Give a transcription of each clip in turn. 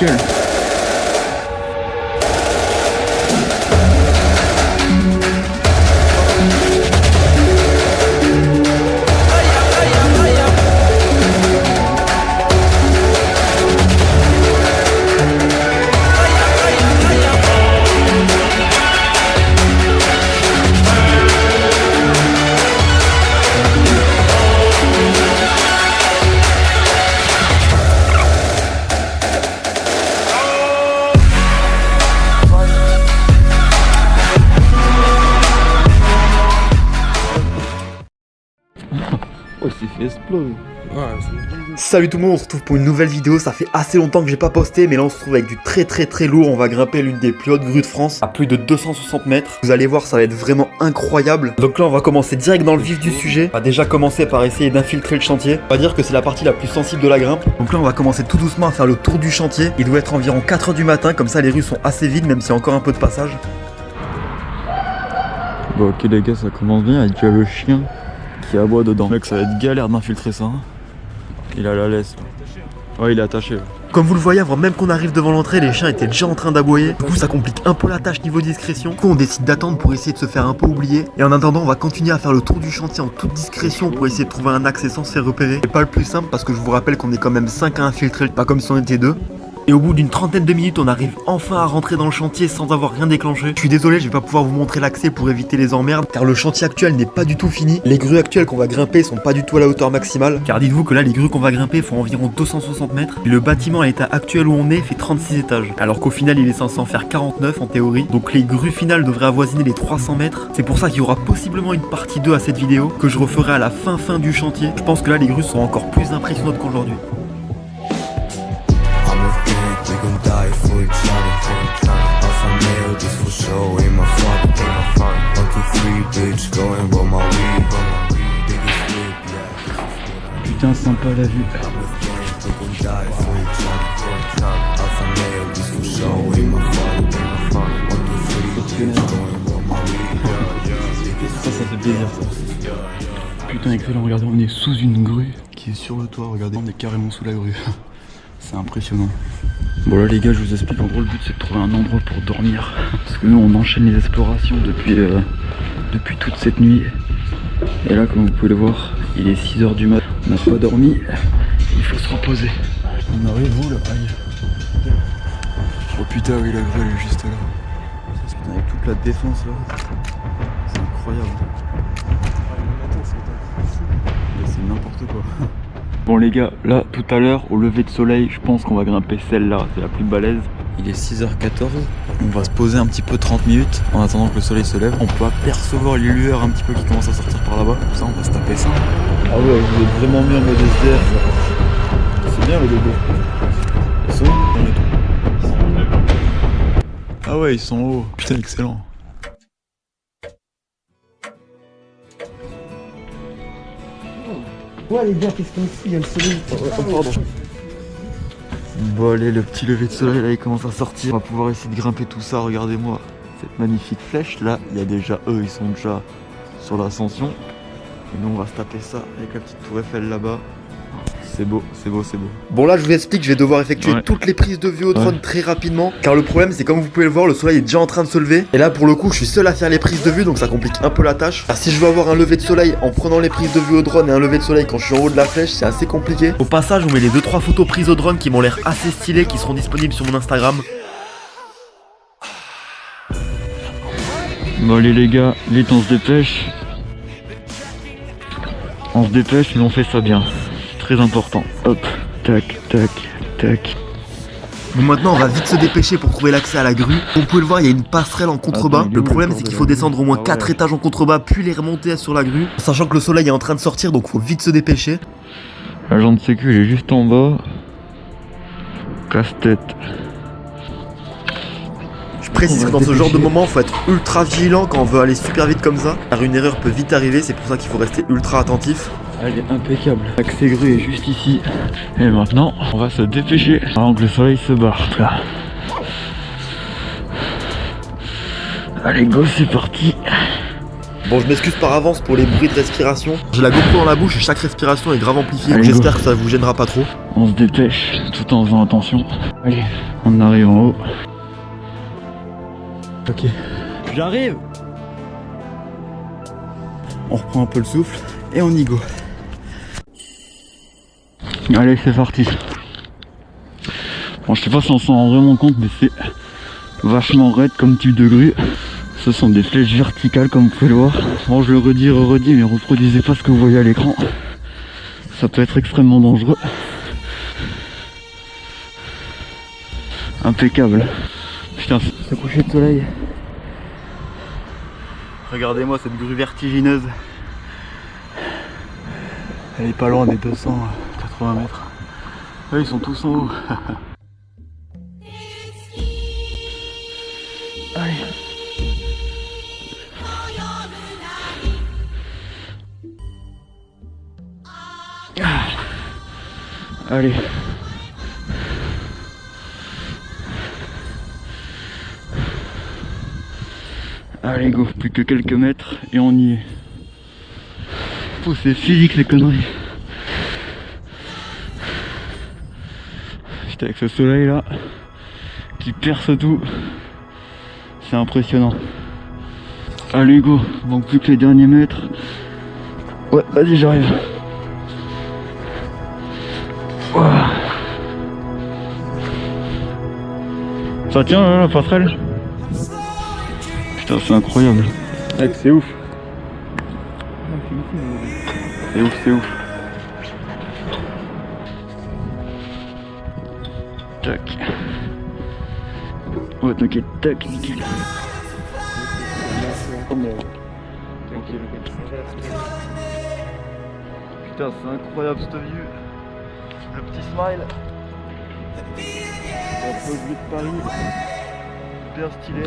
nickel. Oh, il s'est fait exploser. Salut tout le monde, on se retrouve pour une nouvelle vidéo. Ça fait assez longtemps que j'ai pas posté, mais là on se retrouve avec du très lourd. On va grimper l'une des plus hautes grues de France à plus de 260 mètres. Vous allez voir, ça va être vraiment incroyable. Donc là on va commencer direct dans le vif du sujet. On va déjà commencer par essayer d'infiltrer le chantier. On va dire que c'est la partie la plus sensible de la grimpe. Donc là on va commencer tout doucement à faire le tour du chantier. Il doit être environ 4 h du matin, comme ça les rues sont assez vides, même s'il y a encore un peu de passage. Bon ok les gars, ça commence bien, il y a déjà le chien qui aboie dedans. Mec, ça va être galère d'infiltrer ça. Hein. Il a la laisse là. Ouais, il est attaché là. Comme vous le voyez, avant même qu'on arrive devant l'entrée, les chiens étaient déjà en train d'aboyer. Du coup ça complique un peu la tâche niveau discrétion. Du coup on décide d'attendre pour essayer de se faire un peu oublier. Et en attendant on va continuer à faire le tour du chantier en toute discrétion pour essayer de trouver un accès sans se faire repérer. C'est pas le plus simple parce que je vous rappelle qu'on est quand même 5 à infiltrer, pas comme si on était 2. Et au bout d'une trentaine de minutes, on arrive enfin à rentrer dans le chantier sans avoir rien déclenché. Je suis désolé, je vais pas pouvoir vous montrer l'accès pour éviter les emmerdes, car le chantier actuel n'est pas du tout fini. Les grues actuelles qu'on va grimper sont pas du tout à la hauteur maximale, car dites-vous que là, les grues qu'on va grimper font environ 260 mètres. Et le bâtiment à l'état actuel où on est fait 36 étages, alors qu'au final, il est censé en faire 49 en théorie. Donc les grues finales devraient avoisiner les 300 mètres. C'est pour ça qu'il y aura possiblement une partie 2 à cette vidéo, que je referai à la fin du chantier. Je pense que là, les grues sont encore plus impressionnantes qu'aujourd'hui. Putain, sympa la vue. Ça fait plaisir ça. Putain, excellent, regardez, on est sous une grue qui est sur le toit, regardez, on est carrément sous la grue. C'est impressionnant. Bon là les gars, je vous explique, en gros le but c'est de trouver un endroit pour dormir. Parce que nous on enchaîne les explorations depuis toute cette nuit. Et là comme vous pouvez le voir, il est 6 h du mat. On n'a pas dormi, il faut se reposer. On arrive où là? Aïe. Oh putain oui, la grue elle est juste là. Putain, avec toute la défense là, c'est incroyable. C'est n'importe quoi. Bon les gars, là tout à l'heure au lever de soleil, je pense qu'on va grimper celle-là, c'est la plus balèze. Il est 6 h 14, on va se poser un petit peu 30 minutes en attendant que le soleil se lève. On peut apercevoir les lueurs un petit peu qui commencent à sortir par là-bas. Pour ça on va se taper ça. Ah ouais, vous êtes vraiment mis en mode SDF. C'est bien le dodo. Ils sont où? Ah ouais, ils sont hauts. Putain, excellent. Ouais les gars, qu'est-ce qu'on fait? Il y a le soleil. Pardon. Bon allez, le petit lever de soleil là il commence à sortir. On va pouvoir essayer de grimper tout ça, regardez-moi. Cette magnifique flèche là, il y a déjà eux, ils sont déjà sur l'ascension. Et nous on va se taper ça avec la petite tour Eiffel là-bas. C'est beau, c'est beau, c'est beau. Bon là je vous explique, je vais devoir effectuer toutes les prises de vue au drone très rapidement. Car le problème c'est comme vous pouvez le voir, le soleil est déjà en train de se lever. Et là pour le coup je suis seul à faire les prises de vue, donc ça complique un peu la tâche. Car si je veux avoir un lever de soleil en prenant les prises de vue au drone et un lever de soleil quand je suis en haut de la flèche, c'est assez compliqué. Au passage je vous mets les 2-3 photos prises au drone qui m'ont l'air assez stylées, qui seront disponibles sur mon Instagram. Bon allez les gars, vite on se dépêche. On se dépêche mais on fait ça bien. Très important. Hop, tac, tac, tac. Bon maintenant on va vite se dépêcher pour trouver l'accès à la grue. Vous pouvez le voir, il y a une passerelle en contrebas. Le problème c'est qu'il faut descendre au moins 4 étages en contrebas puis les remonter sur la grue. Sachant que le soleil est en train de sortir, donc faut vite se dépêcher. L'agent de sécu il est juste en bas. Casse-tête. Je précise que dans ce genre de moment faut être ultra vigilant quand on veut aller super vite comme ça. Car une erreur peut vite arriver, c'est pour ça qu'il faut rester ultra attentif. Elle est impeccable. L'accès grue est juste ici. Et maintenant, on va se dépêcher avant que le soleil se barre. Là. Allez go, c'est parti. Bon, je m'excuse par avance pour les bruits de respiration. J'ai la GoPro dans la bouche et chaque respiration est grave amplifiée. Allez, J'espère que ça vous gênera pas trop. On se dépêche tout en faisant attention. Allez, on arrive en haut. Ok, j'arrive. On reprend un peu le souffle et on y go. Allez, c'est parti. Bon, je sais pas si on s'en rend vraiment compte, mais c'est vachement raide comme type de grue. Ce sont des flèches verticales comme vous pouvez le voir. Bon, je le redis, mais reproduisez pas ce que vous voyez à l'écran. Ça peut être extrêmement dangereux. Impeccable. Putain, ce coucher de soleil. Regardez-moi cette grue vertigineuse. Elle est pas loin des 280 mètres. Là, ils sont tous en haut. Allez. Allez. Allez go, plus que quelques mètres et on y est. Oh, c'est physique ces conneries. Putain, avec ce soleil là qui perce tout, c'est impressionnant. Allez go, donc plus que les derniers mètres. Ouais, vas-y, j'arrive. Ouah. Ça tient là, la passerelle. Putain, c'est incroyable. Mec, c'est ouf. C'est ouf, c'est ouf. Tac. Ouais, t'inquiète, tac, nickel. Putain, c'est incroyable cette vue. Le petit smile. La pause de Paris. Hyper stylé.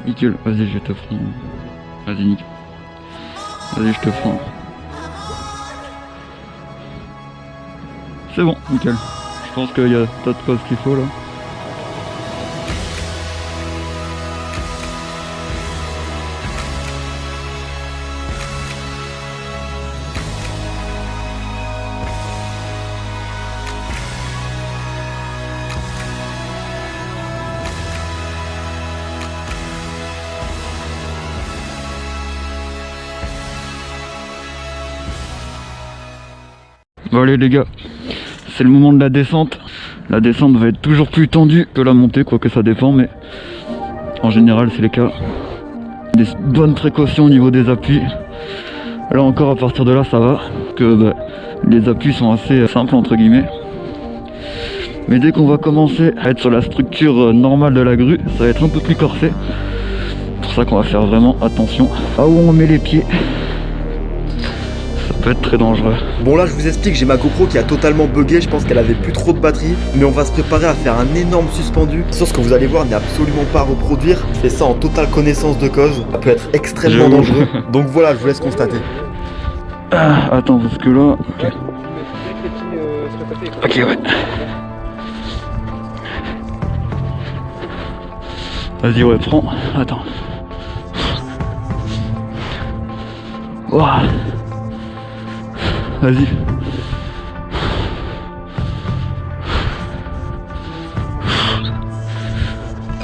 Nickel, vas-y, je te prends. Vas-y, nickel. Vas-y, je te prends. C'est bon, nickel. Je pense qu'il y a tas de quoi ce qu'il faut là. Bon allez les gars, c'est le moment de la descente. La descente va être toujours plus tendue que la montée, quoique ça dépend, mais en général c'est le cas. Des bonnes précautions au niveau des appuis. Là encore à partir de là ça va, que les appuis sont assez simples entre guillemets. Mais dès qu'on va commencer à être sur la structure normale de la grue, ça va être un peu plus corsé. C'est pour ça qu'on va faire vraiment attention à où on met les pieds. Ça peut être très dangereux. Bon là je vous explique, j'ai ma GoPro qui a totalement bugué, je pense qu'elle avait plus trop de batterie. Mais on va se préparer à faire un énorme suspendu. Sur ce que vous allez voir n'est absolument pas à reproduire. Je fais ça en totale connaissance de cause. Ça peut être extrêmement dangereux. Donc voilà, je vous laisse constater. Ah, attends, parce que là... Ok, ouais. Vas-y, ouais, prends. Attends. Ouah. Vas-y.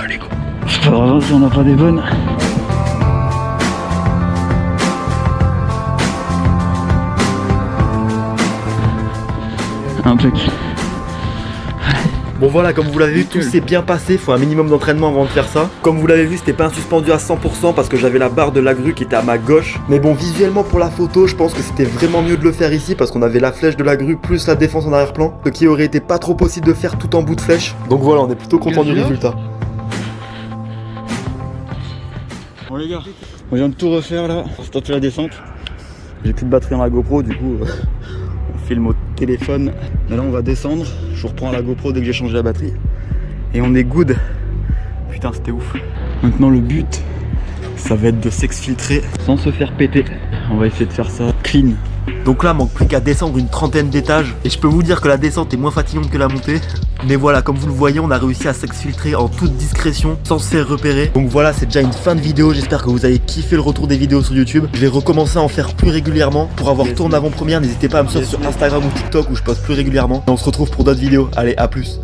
Allez, go. C'est pas grave si on n'a pas des bonnes. Impec. Bon voilà, comme vous l'avez vu, tout s'est bien passé, faut un minimum d'entraînement avant de faire ça. Comme vous l'avez vu, c'était pas un suspendu à 100% parce que j'avais la barre de la grue qui était à ma gauche. Mais bon, visuellement pour la photo, je pense que c'était vraiment mieux de le faire ici parce qu'on avait la flèche de la grue plus la défense en arrière-plan. Ce qui aurait été pas trop possible de faire tout en bout de flèche. Donc voilà, on est plutôt content du résultat. Bon les gars, on vient de tout refaire là, pour stopper la descente. J'ai plus de batterie dans la GoPro, du coup on filme au téléphone. Mais là on va descendre, je reprends la GoPro dès que j'ai changé la batterie. Et on est good. Putain c'était ouf. Maintenant le but, ça va être de s'exfiltrer sans se faire péter. On va essayer de faire ça clean, Donc là, manque plus qu'à descendre une trentaine d'étages. Et je peux vous dire que la descente est moins fatigante que la montée. Mais voilà, comme vous le voyez, on a réussi à s'exfiltrer en toute discrétion, sans se faire repérer. Donc voilà, c'est déjà une fin de vidéo. J'espère que vous avez kiffé le retour des vidéos sur YouTube. Je vais recommencer à en faire plus régulièrement. Pour avoir tourné avant-première, n'hésitez pas à me suivre sur Instagram ou TikTok où je poste plus régulièrement. Et on se retrouve pour d'autres vidéos. Allez, à plus.